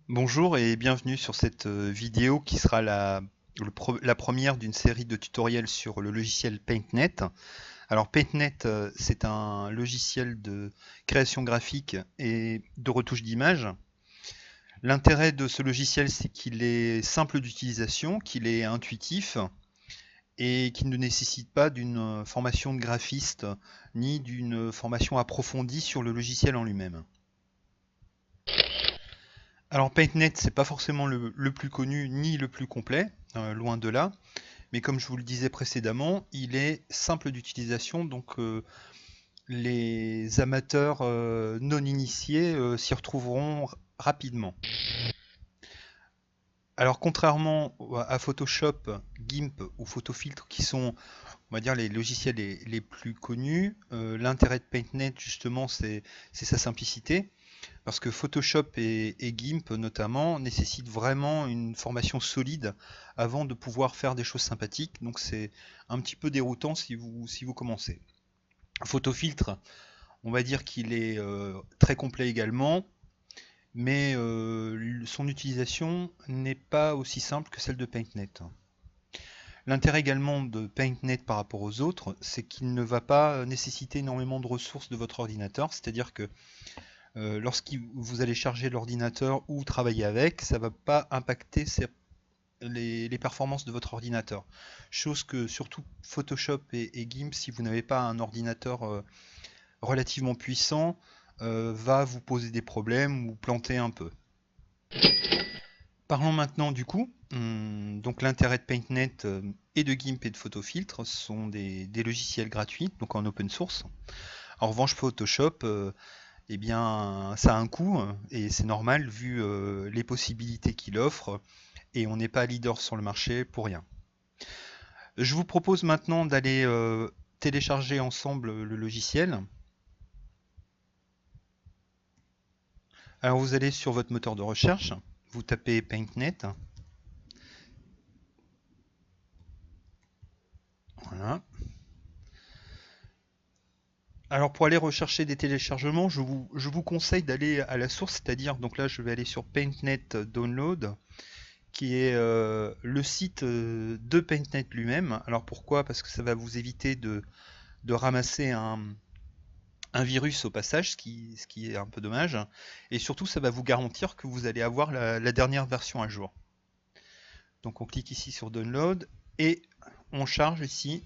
Bonjour et bienvenue sur cette vidéo qui sera la première d'une série de tutoriels sur le logiciel PaintNet. Alors PaintNet, c'est un logiciel de création graphique et de retouche d'image. L'intérêt de ce logiciel, c'est qu'il est simple d'utilisation, qu'il est intuitif et qu'il ne nécessite pas d'une formation de graphiste ni d'une formation approfondie sur le logiciel en lui-même. Alors PaintNet, c'est pas forcément le plus connu ni le plus complet, loin de là. Mais comme je vous le disais précédemment, il est simple d'utilisation, donc les amateurs non initiés s'y retrouveront rapidement. Alors contrairement à Photoshop, GIMP ou Photofiltre, qui sont, on va dire, les logiciels les plus connus, l'intérêt de PaintNet justement, c'est sa simplicité. Parce que Photoshop et GIMP notamment nécessitent vraiment une formation solide avant de pouvoir faire des choses sympathiques. Donc c'est un petit peu déroutant si vous commencez. Photofiltre, on va dire qu'il est très complet également, mais son utilisation n'est pas aussi simple que celle de PaintNet. L'intérêt également de PaintNet par rapport aux autres, c'est qu'il ne va pas nécessiter énormément de ressources de votre ordinateur, c'est-à-dire que lorsque vous allez charger l'ordinateur ou travailler avec, ça ne va pas impacter les performances de votre ordinateur. Chose que surtout Photoshop et GIMP, si vous n'avez pas un ordinateur relativement puissant, va vous poser des problèmes ou planter un peu. Parlons maintenant du coût. Donc l'intérêt de PaintNet et de GIMP et de Photofiltre sont des logiciels gratuits, donc en open source. En revanche, Photoshop, eh bien, ça a un coût et c'est normal vu les possibilités qu'il offre et on n'est pas leader sur le marché pour rien. Je vous propose maintenant d'aller télécharger ensemble le logiciel. Alors vous allez sur votre moteur de recherche, vous tapez PaintNet. Voilà. Alors pour aller rechercher des téléchargements, je vous conseille d'aller à la source, c'est-à-dire, donc là je vais aller sur PaintNet Download, qui est le site de PaintNet lui-même. Alors pourquoi? Parce que ça va vous éviter de ramasser un virus au passage, ce qui est un peu dommage. Et surtout, ça va vous garantir que vous allez avoir la dernière version à jour. Donc on clique ici sur Download et on charge ici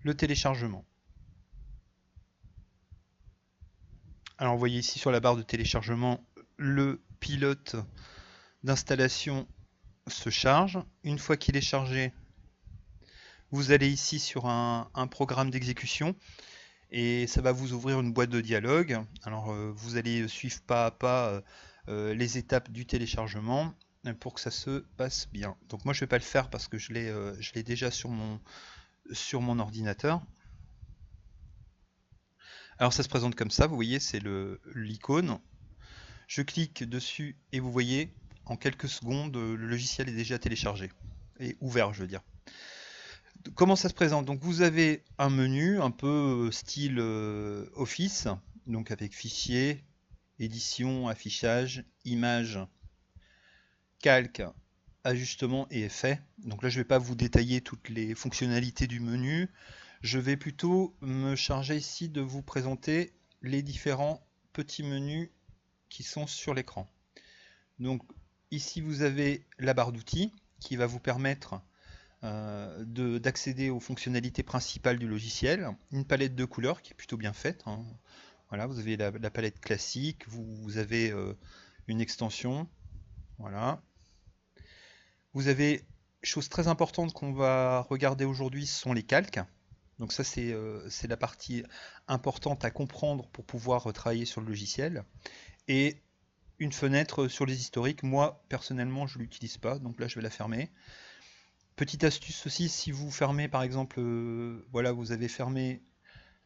le téléchargement. Alors vous voyez ici sur la barre de téléchargement, le pilote d'installation se charge. Une fois qu'il est chargé, vous allez ici sur un programme d'exécution et ça va vous ouvrir une boîte de dialogue. Alors vous allez suivre pas à pas les étapes du téléchargement pour que ça se passe bien. Donc moi je vais pas le faire parce que je l'ai déjà sur mon ordinateur. Alors ça se présente comme ça, vous voyez, c'est l'icône. Je clique dessus et vous voyez, en quelques secondes, le logiciel est déjà téléchargé et ouvert, je veux dire. Comment ça se présente? Donc vous avez un menu un peu style Office, donc avec fichier, édition, affichage, image, calque, ajustement et effet. Donc là je ne vais pas vous détailler toutes les fonctionnalités du menu. Je vais plutôt me charger ici de vous présenter les différents petits menus qui sont sur l'écran. Donc ici vous avez la barre d'outils qui va vous permettre d'accéder aux fonctionnalités principales du logiciel, une palette de couleurs qui est plutôt bien faite. Hein. Voilà, vous avez la palette classique, vous avez une extension. Voilà. Vous avez, chose très importante qu'on va regarder aujourd'hui, ce sont les calques. Donc ça c'est la partie importante à comprendre pour pouvoir travailler sur le logiciel. Et une fenêtre sur les historiques, moi personnellement je ne l'utilise pas, donc là je vais la fermer. Petite astuce aussi, si vous fermez par exemple, voilà, vous avez fermé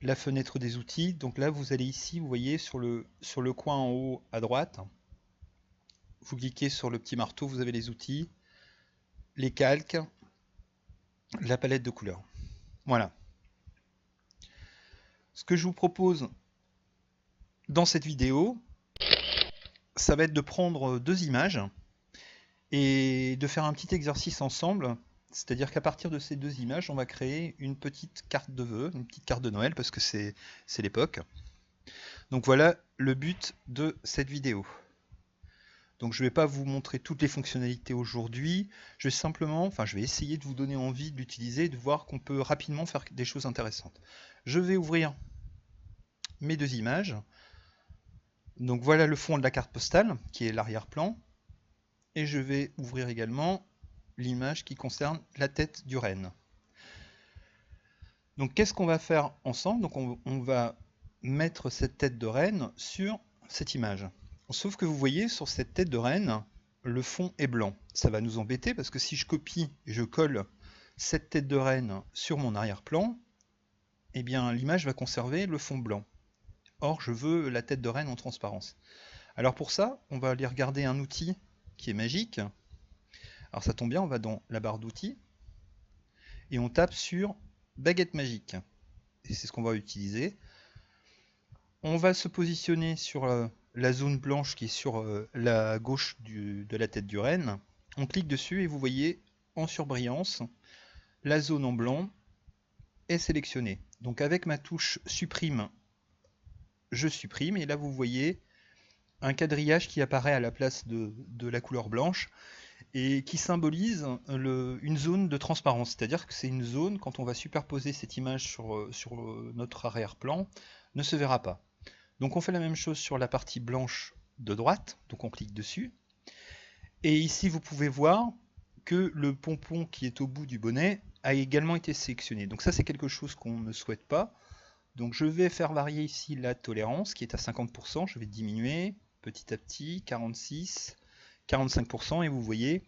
la fenêtre des outils, donc là vous allez ici, vous voyez sur le coin en haut à droite, vous cliquez sur le petit marteau, vous avez les outils, les calques, la palette de couleurs. Voilà. Ce que je vous propose dans cette vidéo, ça va être de prendre deux images et de faire un petit exercice ensemble. C'est-à-dire qu'à partir de ces deux images, on va créer une petite carte de vœux, une petite carte de Noël, parce que c'est l'époque. Donc voilà le but de cette vidéo. Donc je ne vais pas vous montrer toutes les fonctionnalités aujourd'hui, je vais essayer de vous donner envie de l'utiliser et de voir qu'on peut rapidement faire des choses intéressantes. Je vais ouvrir mes deux images. Donc voilà le fond de la carte postale, qui est l'arrière-plan. Et je vais ouvrir également l'image qui concerne la tête du renne. Donc qu'est-ce qu'on va faire ensemble? Donc on va mettre cette tête de renne sur cette image. Sauf que vous voyez, sur cette tête de renne, le fond est blanc. Ça va nous embêter parce que si je copie et je colle cette tête de renne sur mon arrière-plan, eh bien l'image va conserver le fond blanc. Or, je veux la tête de renne en transparence. Alors pour ça, on va aller regarder un outil qui est magique. Alors ça tombe bien, on va dans la barre d'outils et on tape sur baguette magique. Et c'est ce qu'on va utiliser. On va se positionner sur la zone blanche qui est sur la gauche de la tête du renne. On clique dessus et vous voyez en surbrillance, la zone en blanc est sélectionnée. Donc avec ma touche supprime, je supprime et là vous voyez un quadrillage qui apparaît à la place de la couleur blanche et qui symbolise une zone de transparence. C'est-à-dire que c'est une zone, quand on va superposer cette image sur notre arrière-plan, ne se verra pas. Donc on fait la même chose sur la partie blanche de droite, donc on clique dessus. Et ici vous pouvez voir que le pompon qui est au bout du bonnet a également été sélectionné. Donc ça c'est quelque chose qu'on ne souhaite pas. Donc je vais faire varier ici la tolérance qui est à 50%, je vais diminuer petit à petit, 46, 45% et vous voyez,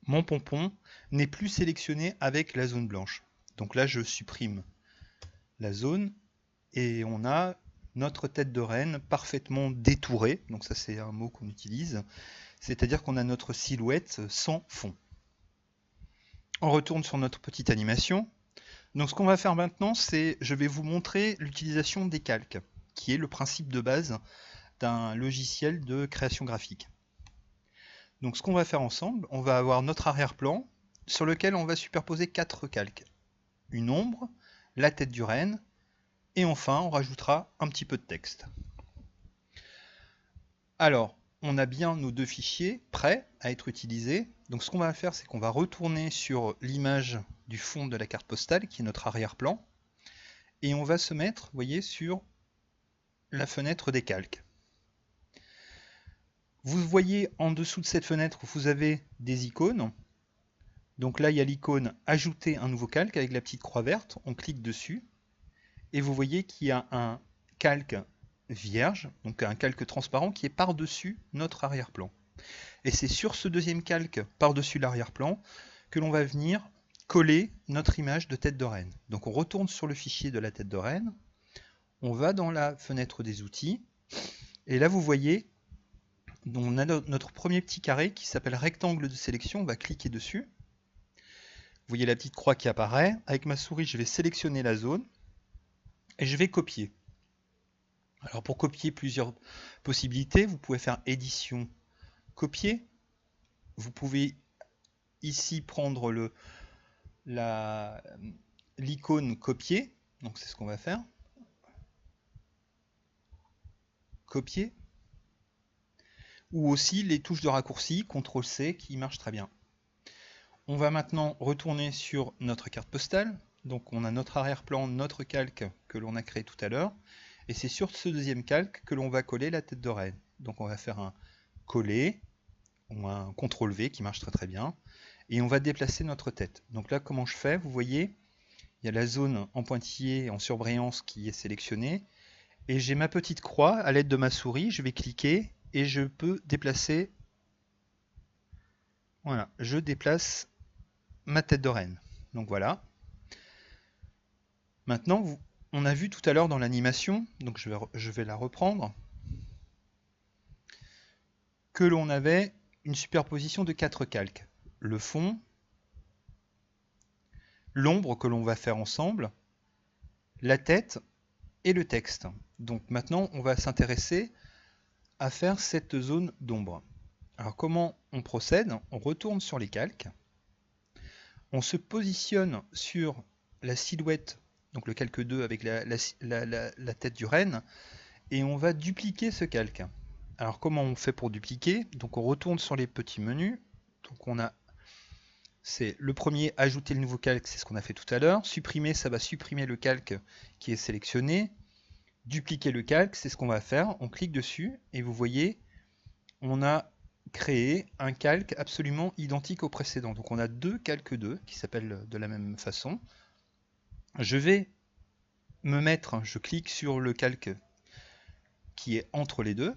mon pompon n'est plus sélectionné avec la zone blanche. Donc là je supprime la zone et on a notre tête de renne parfaitement détourée, donc ça c'est un mot qu'on utilise, c'est-à-dire qu'on a notre silhouette sans fond. On retourne sur notre petite animation. Donc ce qu'on va faire maintenant, c'est je vais vous montrer l'utilisation des calques, qui est le principe de base d'un logiciel de création graphique. Donc ce qu'on va faire ensemble, on va avoir notre arrière-plan sur lequel on va superposer 4 calques. Une ombre, la tête du renne, et enfin on rajoutera un petit peu de texte. Alors, on a bien nos deux fichiers prêts à être utilisés. Donc ce qu'on va faire, c'est qu'on va retourner sur l'image du fond de la carte postale, qui est notre arrière-plan, et on va se mettre, vous voyez, sur la fenêtre des calques. Vous voyez en dessous de cette fenêtre, vous avez des icônes. Donc là, il y a l'icône ajouter un nouveau calque avec la petite croix verte. On clique dessus et vous voyez qu'il y a un calque vierge, donc un calque transparent qui est par-dessus notre arrière-plan. Et c'est sur ce deuxième calque par-dessus l'arrière-plan que l'on va venir coller notre image de tête de renne. Donc on retourne sur le fichier de la tête de renne, on va dans la fenêtre des outils et là vous voyez, on a notre premier petit carré qui s'appelle rectangle de sélection, on va cliquer dessus. Vous voyez la petite croix qui apparaît. Avec ma souris, je vais sélectionner la zone et je vais copier. Alors pour copier plusieurs possibilités, vous pouvez faire édition, copier. Vous pouvez ici prendre l'icône copier. Donc c'est ce qu'on va faire. Copier. Ou aussi les touches de raccourci, CTRL-C, qui marchent très bien. On va maintenant retourner sur notre carte postale. Donc on a notre arrière-plan, notre calque que l'on a créé tout à l'heure. Et c'est sur ce deuxième calque que l'on va coller la tête de renne. Donc on va faire un coller, ou un CTRL-V qui marche très très bien. Et on va déplacer notre tête. Donc là, comment je fais? Vous voyez, il y a la zone en pointillé, en surbrillance qui est sélectionnée. Et j'ai ma petite croix, à l'aide de ma souris, je vais cliquer et je peux déplacer. Voilà, je déplace ma tête de renne. Donc voilà. Maintenant, on a vu tout à l'heure dans l'animation, donc je vais la reprendre, que l'on avait une superposition de 4 calques. Le fond, l'ombre que l'on va faire ensemble, la tête et le texte. Donc maintenant, on va s'intéresser à faire cette zone d'ombre. Alors comment on procède? On retourne sur les calques, on se positionne sur la silhouette, donc le calque 2 avec la tête du renne, et on va dupliquer ce calque. Alors comment on fait pour dupliquer? Donc on retourne sur les petits menus, donc on a, c'est le premier, ajouter le nouveau calque, c'est ce qu'on a fait tout à l'heure, supprimer, ça va supprimer le calque qui est sélectionné, dupliquer le calque, c'est ce qu'on va faire, on clique dessus, et vous voyez, on a créé un calque absolument identique au précédent. Donc on a deux calques 2 qui s'appellent de la même façon. Je vais me mettre, je clique sur le calque qui est entre les deux,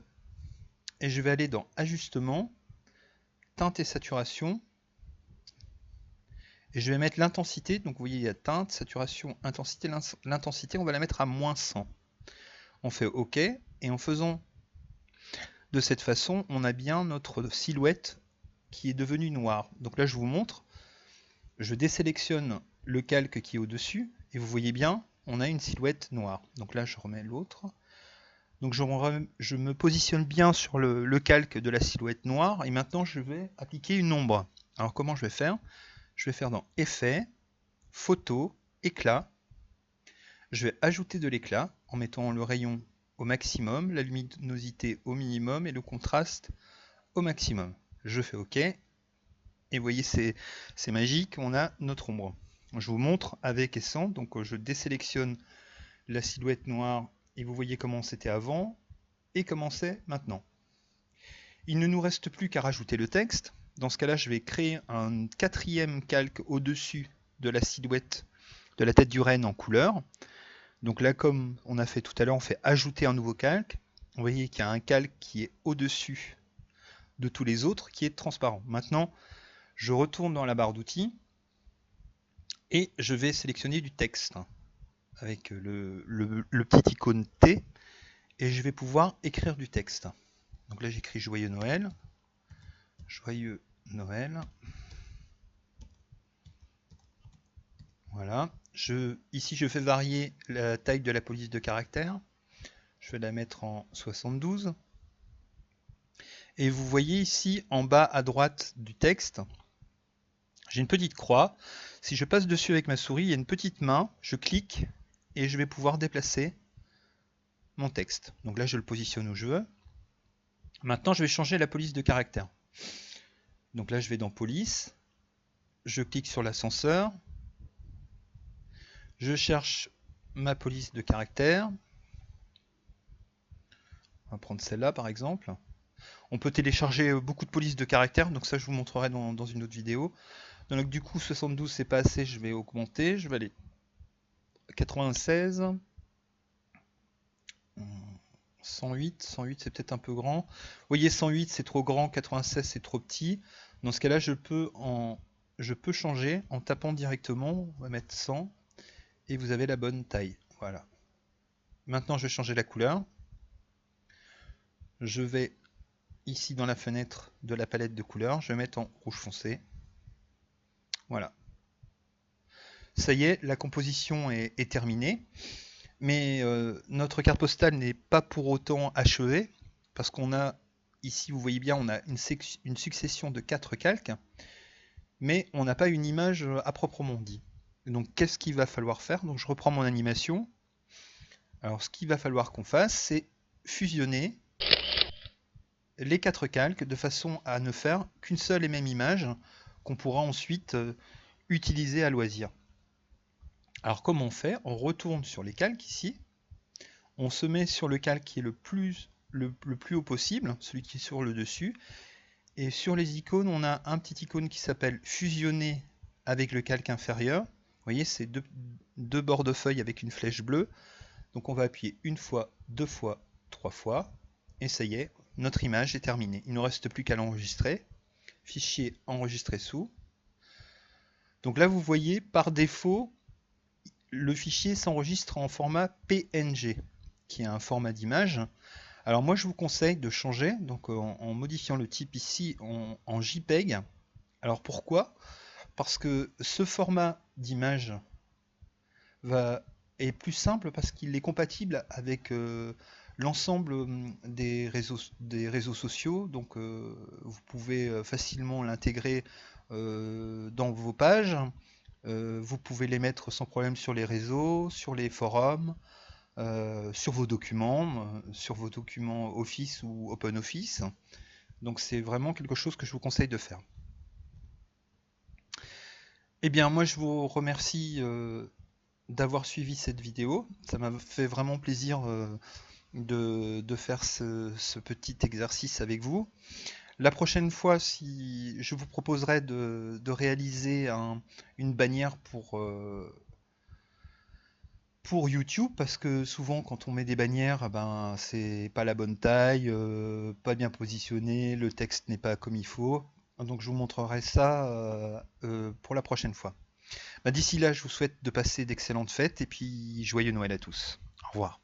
et je vais aller dans Ajustement, Teinte et Saturation, et je vais mettre l'intensité. Donc vous voyez, il y a teinte, saturation, intensité. L'intensité, on va la mettre à -100. On fait OK, et en faisant de cette façon, on a bien notre silhouette qui est devenue noire. Donc là, je vous montre. Je désélectionne le calque qui est au-dessus, et vous voyez bien, on a une silhouette noire. Donc là, je remets l'autre. Donc je me positionne bien sur le calque de la silhouette noire, et maintenant je vais appliquer une ombre. Alors comment je vais faire? Je vais faire dans Effet, Photo, Éclat. Je vais ajouter de l'éclat en mettant le rayon au maximum, la luminosité au minimum et le contraste au maximum. Je fais OK. Et vous voyez, c'est magique, on a notre ombre. Je vous montre avec et sans. Donc je désélectionne la silhouette noire et vous voyez comment c'était avant et comment c'est maintenant. Il ne nous reste plus qu'à rajouter le texte. Dans ce cas-là, je vais créer un quatrième calque au-dessus de la silhouette de la tête du renne en couleur. Donc là, comme on a fait tout à l'heure, on fait ajouter un nouveau calque. Vous voyez qu'il y a un calque qui est au-dessus de tous les autres, qui est transparent. Maintenant, je retourne dans la barre d'outils et je vais sélectionner du texte avec le petit icône T, et je vais pouvoir écrire du texte. Donc là, j'écris Joyeux Noël. Joyeux Noël. Voilà. Ici, je fais varier la taille de la police de caractère. Je vais la mettre en 72. Et vous voyez ici, en bas à droite du texte, j'ai une petite croix. Si je passe dessus avec ma souris, il y a une petite main. Je clique et je vais pouvoir déplacer mon texte. Donc là, je le positionne où je veux. Maintenant, je vais changer la police de caractère. Donc là, je vais dans Police. Je clique sur l'ascenseur. Je cherche ma police de caractère. On va prendre celle-là par exemple. On peut télécharger beaucoup de polices de caractère, donc ça je vous montrerai dans une autre vidéo. Donc du coup 72 c'est pas assez, je vais augmenter, je vais aller 96. 108 c'est peut-être un peu grand. Vous voyez 108 c'est trop grand, 96 c'est trop petit. Dans ce cas-là je peux changer en tapant directement, on va mettre 100 et vous avez la bonne taille. Voilà. Maintenant je vais changer la couleur. Je vais ici dans la fenêtre de la palette de couleurs, je vais mettre en rouge foncé. Voilà. Ça y est, la composition est terminée. Mais notre carte postale n'est pas pour autant achevée, parce qu'on a, ici vous voyez bien, on a une succession de 4 calques, mais on n'a pas une image à proprement dit. Donc qu'est-ce qu'il va falloir faire? Donc je reprends mon animation. Alors ce qu'il va falloir qu'on fasse, c'est fusionner les 4 calques de façon à ne faire qu'une seule et même image qu'on pourra ensuite utiliser à loisir. Alors comment on fait? On retourne sur les calques ici, on se met sur le calque qui est le plus haut possible, celui qui est sur le dessus, et sur les icônes on a un petit icône qui s'appelle fusionner avec le calque inférieur. Vous voyez, c'est deux bords de feuille avec une flèche bleue. Donc on va appuyer une fois, deux fois, trois fois, et ça y est, notre image est terminée. Il ne nous reste plus qu'à l'enregistrer. Fichier enregistré sous. Donc là vous voyez, par défaut, le fichier s'enregistre en format PNG, qui est un format d'image. Alors moi je vous conseille de changer, donc en modifiant le type ici en JPEG. Alors pourquoi? Parce que ce format d'image est plus simple parce qu'il est compatible avec l'ensemble des réseaux sociaux, donc vous pouvez facilement l'intégrer dans vos pages. Vous pouvez les mettre sans problème sur les réseaux, sur les forums, sur vos documents Office ou OpenOffice. Donc c'est vraiment quelque chose que je vous conseille de faire. Eh bien, moi je vous remercie d'avoir suivi cette vidéo. Ça m'a fait vraiment plaisir de faire ce petit exercice avec vous. La prochaine fois, si je vous proposerai de réaliser une bannière pour YouTube, parce que souvent quand on met des bannières, ben c'est pas la bonne taille, pas bien positionné, le texte n'est pas comme il faut. Donc je vous montrerai ça pour la prochaine fois. Ben, d'ici là, je vous souhaite de passer d'excellentes fêtes et puis joyeux Noël à tous. Au revoir.